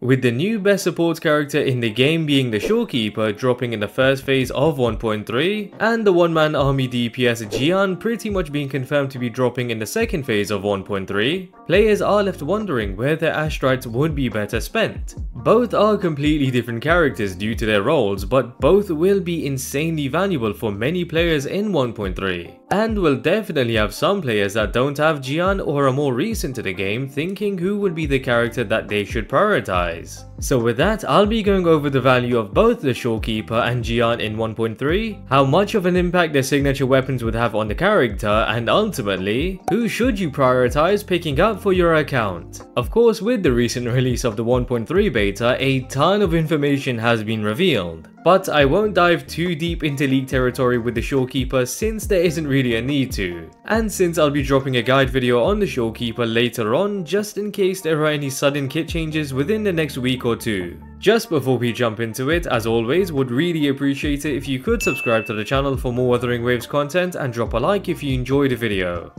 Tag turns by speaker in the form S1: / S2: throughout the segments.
S1: With the new best support character in the game being the Shorekeeper dropping in the first phase of 1.3, and the one-man army DPS Jiyan pretty much being confirmed to be dropping in the second phase of 1.3, players are left wondering where their Ashtrites would be better spent. Both are completely different characters due to their roles, but both will be insanely valuable for many players in 1.3, and will definitely have some players that don't have Jiyan or are more recent to the game thinking who would be the character that they should prioritize. So with that, I'll be going over the value of both the Shorekeeper and Jiyan in 1.3, how much of an impact their signature weapons would have on the character, and ultimately, who should you prioritize picking up for your account. Of course, with the recent release of the 1.3 beta, a ton of information has been revealed. But I won't dive too deep into leak territory with the Shorekeeper since there isn't really a need to. And since I'll be dropping a guide video on the Shorekeeper later on just in case there are any sudden kit changes within the next week or two. Just before we jump into it, as always, would really appreciate it if you could subscribe to the channel for more WutheringWaves content and drop a like if you enjoyed the video.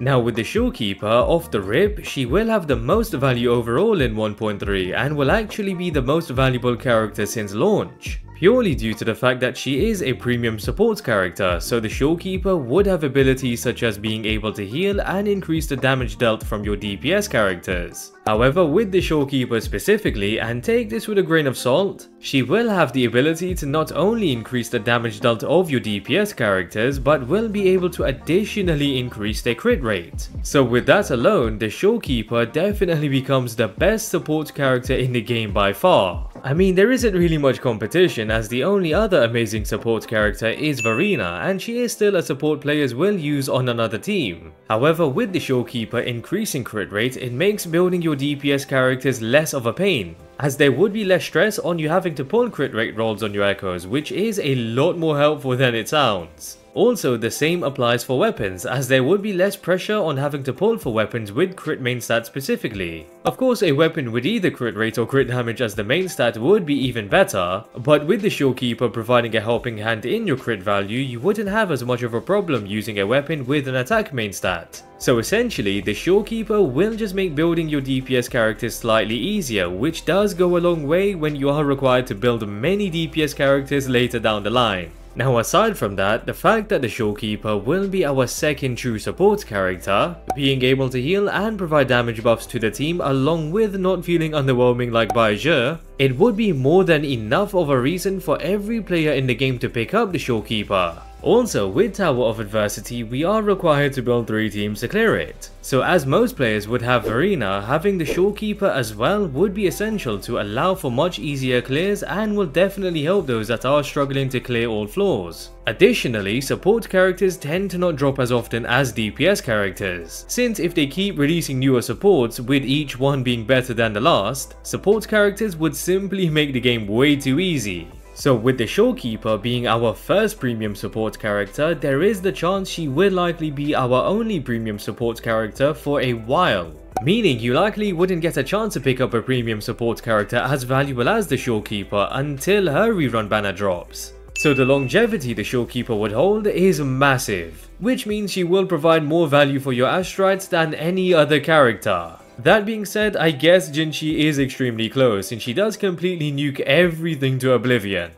S1: Now with the Shorekeeper, off the rip, she will have the most value overall in 1.3 and will actually be the most valuable character since launch. Purely due to the fact that she is a premium support character, so the Shorekeeper would have abilities such as being able to heal and increase the damage dealt from your DPS characters. However, with the Shorekeeper specifically, and take this with a grain of salt, she will have the ability to not only increase the damage dealt of your DPS characters, but will be able to additionally increase their crit rate. So with that alone, the Shorekeeper definitely becomes the best support character in the game by far. I mean, there isn't really much competition as the only other amazing support character is Verina, and she is still a support players will use on another team. However, with the Shorekeeper increasing crit rate, it makes building your DPS characters less of a pain, as there would be less stress on you having to pull crit rate rolls on your echoes, which is a lot more helpful than it sounds. Also, the same applies for weapons, as there would be less pressure on having to pull for weapons with crit main stat specifically. Of course, a weapon with either crit rate or crit damage as the main stat would be even better, but with the Shorekeeper providing a helping hand in your crit value, you wouldn't have as much of a problem using a weapon with an attack main stat. So essentially, the Shorekeeper will just make building your DPS characters slightly easier, which does go a long way when you are required to build many DPS characters later down the line. Now aside from that, the fact that the Shorekeeper will be our second true support character, being able to heal and provide damage buffs to the team along with not feeling underwhelming like Baizhi, it would be more than enough of a reason for every player in the game to pick up the Shorekeeper. Also, with Tower of Adversity, we are required to build 3 teams to clear it. So as most players would have Verina, having the Shorekeeper as well would be essential to allow for much easier clears and will definitely help those that are struggling to clear all floors. Additionally, support characters tend to not drop as often as DPS characters, since if they keep releasing newer supports with each one being better than the last, support characters would simply make the game way too easy. So with the Shorekeeper being our first premium support character, there is the chance she will likely be our only premium support character for a while. Meaning you likely wouldn't get a chance to pick up a premium support character as valuable as the Shorekeeper until her rerun banner drops. So the longevity the Shorekeeper would hold is massive, which means she will provide more value for your Ashtrites than any other character. That being said, I guess Genshin is extremely close and she does completely nuke everything to oblivion.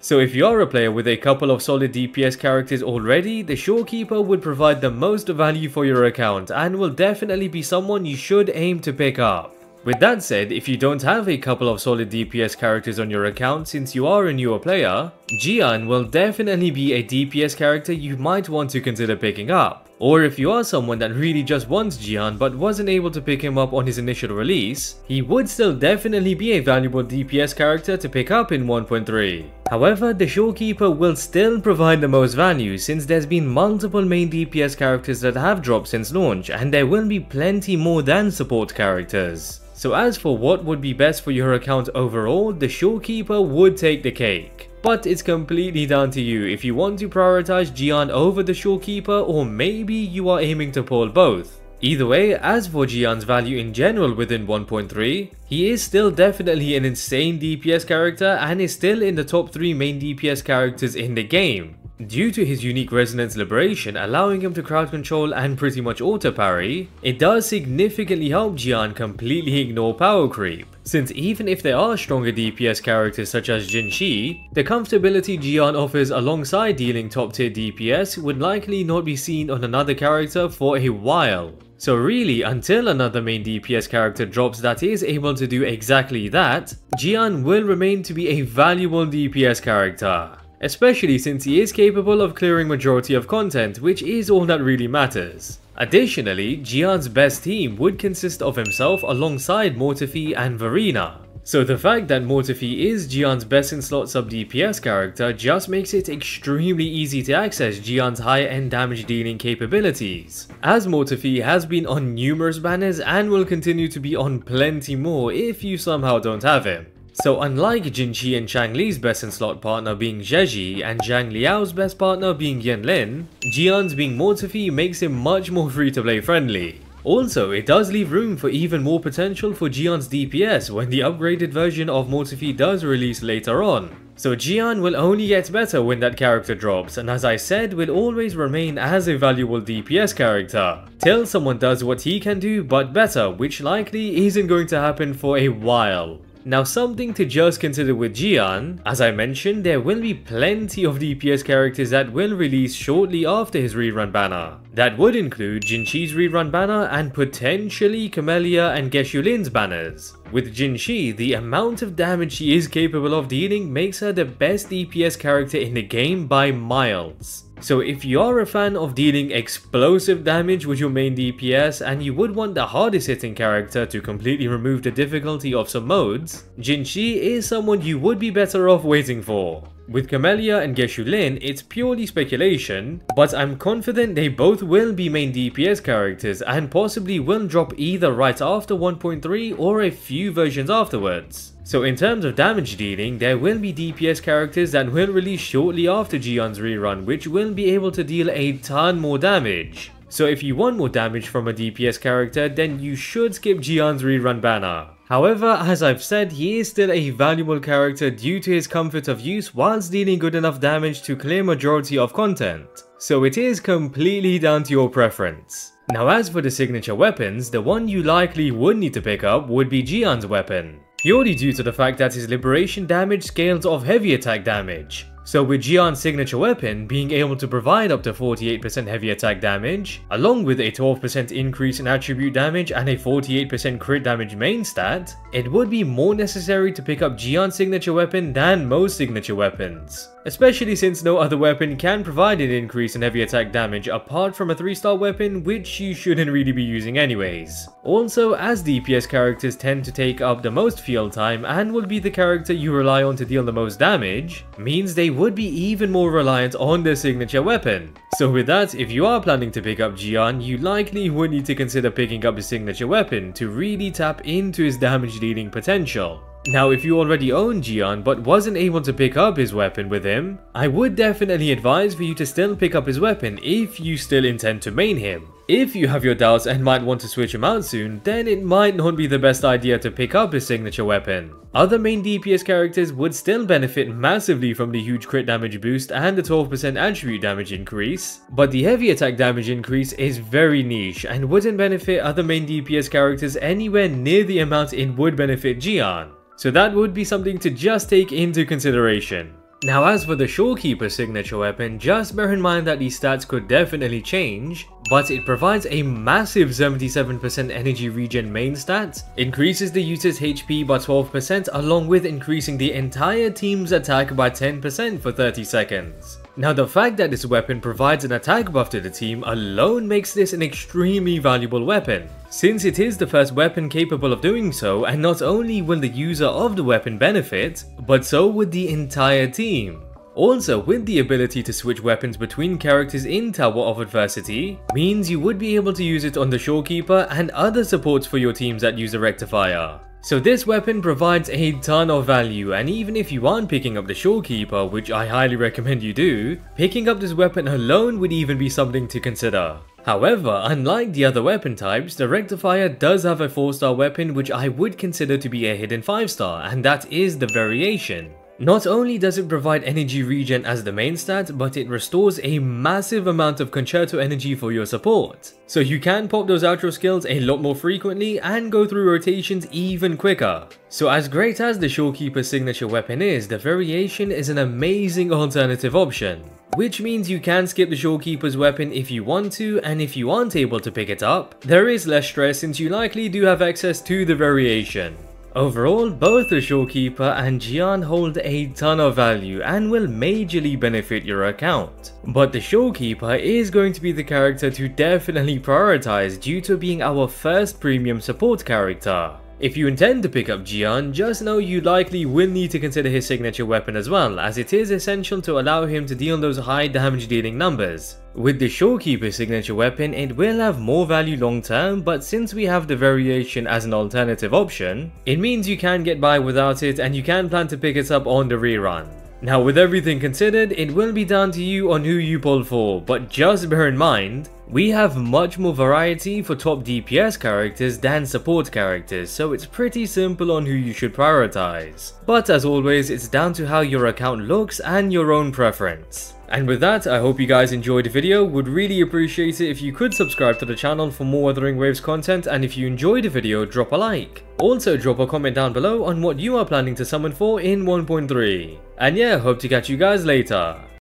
S1: So if you are a player with a couple of solid DPS characters already, the Shorekeeper would provide the most value for your account and will definitely be someone you should aim to pick up. With that said, if you don't have a couple of solid DPS characters on your account since you are a newer player, Jiyan will definitely be a DPS character you might want to consider picking up. Or if you are someone that really just wants Jiyan but wasn't able to pick him up on his initial release, he would still definitely be a valuable DPS character to pick up in 1.3. However, the Shorekeeper will still provide the most value since there's been multiple main DPS characters that have dropped since launch, and there will be plenty more than support characters. So as for what would be best for your account overall, the Shorekeeper would take the cake. But it's completely down to you if you want to prioritize Jiyan over the Shorekeeper, or maybe you are aiming to pull both. Either way, as for Jiyan's value in general within 1.3, he is still definitely an insane DPS character and is still in the top 3 main DPS characters in the game. Due to his unique resonance liberation allowing him to crowd control and pretty much auto parry, it does significantly help Jiyan completely ignore power creep, since even if there are stronger DPS characters such as Jinxin, the comfortability Jiyan offers alongside dealing top tier DPS would likely not be seen on another character for a while. So really, until another main DPS character drops that is able to do exactly that, Jiyan will remain to be a valuable DPS character. Especially since he is capable of clearing majority of content, which is all that really matters. Additionally, Jiyan's best team would consist of himself alongside Mortefi and Verina. So the fact that Mortefi is Jiyan's best in slot sub DPS character just makes it extremely easy to access Jiyan's high end damage dealing capabilities, as Mortefi has been on numerous banners and will continue to be on plenty more if you somehow don't have him. So unlike Jinxin and Changli's best in slot partner being Zheji and Zhang Liao's best partner being Yinlin, Jiyan's being Mortefi makes him much more free to play friendly. Also, it does leave room for even more potential for Jiyan's DPS when the upgraded version of Mortefi does release later on. So Jiyan will only get better when that character drops, and as I said, will always remain as a valuable DPS character, till someone does what he can do but better, which likely isn't going to happen for a while. Now something to just consider with Jiyan, as I mentioned, there will be plenty of DPS characters that will release shortly after his rerun banner. That would include Jinxi's rerun banner and potentially Camellya and Geshulin's banners. With Jinxi, the amount of damage she is capable of dealing makes her the best DPS character in the game by miles. So if you are a fan of dealing explosive damage with your main DPS and you would want the hardest hitting character to completely remove the difficulty of some modes, Jinxi is someone you would be better off waiting for. With Camellya and Geshulin, it's purely speculation, but I'm confident they both will be main DPS characters and possibly will drop either right after 1.3 or a few versions afterwards. So in terms of damage dealing, there will be DPS characters that will release shortly after Jiyan's rerun, which will be able to deal a ton more damage. So if you want more damage from a DPS character, then you should skip Jiyan's rerun banner. However, as I've said, he is still a valuable character due to his comfort of use whilst dealing good enough damage to clear majority of content. So it is completely down to your preference. Now as for the signature weapons, the one you likely would need to pick up would be Jiyan's weapon, purely due to the fact that his liberation damage scales off heavy attack damage. So with Jiyan's signature weapon being able to provide up to 48% heavy attack damage, along with a 12% increase in attribute damage and a 48% crit damage main stat, it would be more necessary to pick up Jiyan's signature weapon than most signature weapons. Especially since no other weapon can provide an increase in heavy attack damage apart from a 3-star weapon, which you shouldn't really be using anyways. Also, as DPS characters tend to take up the most field time and will be the character you rely on to deal the most damage, means they would be even more reliant on their signature weapon. So with that, if you are planning to pick up Jiyan, you likely would need to consider picking up his signature weapon to really tap into his damage dealing potential. Now if you already own Jiyan but wasn't able to pick up his weapon with him, I would definitely advise for you to still pick up his weapon if you still intend to main him. If you have your doubts and might want to switch him out soon, then it might not be the best idea to pick up his signature weapon. Other main DPS characters would still benefit massively from the huge crit damage boost and the 12% attribute damage increase, but the heavy attack damage increase is very niche and wouldn't benefit other main DPS characters anywhere near the amount it would benefit Jiyan. So that would be something to just take into consideration. Now as for the Shorekeeper signature weapon, just bear in mind that these stats could definitely change, but it provides a massive 77% energy regen main stat, increases the user's HP by 12% along with increasing the entire team's attack by 10% for 30 seconds. Now the fact that this weapon provides an attack buff to the team alone makes this an extremely valuable weapon, since it is the first weapon capable of doing so, and not only will the user of the weapon benefit, but so would the entire team. Also, with the ability to switch weapons between characters in Tower of Adversity, means you would be able to use it on the Shorekeeper and other supports for your teams that use a rectifier. So this weapon provides a ton of value, and even if you aren't picking up the Shorekeeper, which I highly recommend you do, picking up this weapon alone would even be something to consider. However, unlike the other weapon types, the Rectifier does have a 4-star weapon which I would consider to be a hidden 5-star, and that is the Variation. Not only does it provide energy regen as the main stat, but it restores a massive amount of concerto energy for your support. So you can pop those outro skills a lot more frequently and go through rotations even quicker. So as great as the Shorekeeper's signature weapon is, the variation is an amazing alternative option. Which means you can skip the Shorekeeper's weapon if you want to, and if you aren't able to pick it up, there is less stress since you likely do have access to the variation. Overall, both the Shorekeeper and Jiyan hold a ton of value and will majorly benefit your account. But the Shorekeeper is going to be the character to definitely prioritize due to being our first premium support character. If you intend to pick up Jiyan, just know you likely will need to consider his signature weapon as well, as it is essential to allow him to deal those high damage dealing numbers. With the Shorekeeper's signature weapon, it will have more value long term, but since we have the variation as an alternative option, it means you can get by without it and you can plan to pick it up on the rerun. Now with everything considered, it will be down to you on who you pull for, but just bear in mind, we have much more variety for top DPS characters than support characters, so it's pretty simple on who you should prioritize. But as always, it's down to how your account looks and your own preference. And with that, I hope you guys enjoyed the video. Would really appreciate it if you could subscribe to the channel for more WutheringWaves content, and if you enjoyed the video, drop a like. Also drop a comment down below on what you are planning to summon for in 1.3. And yeah, hope to catch you guys later.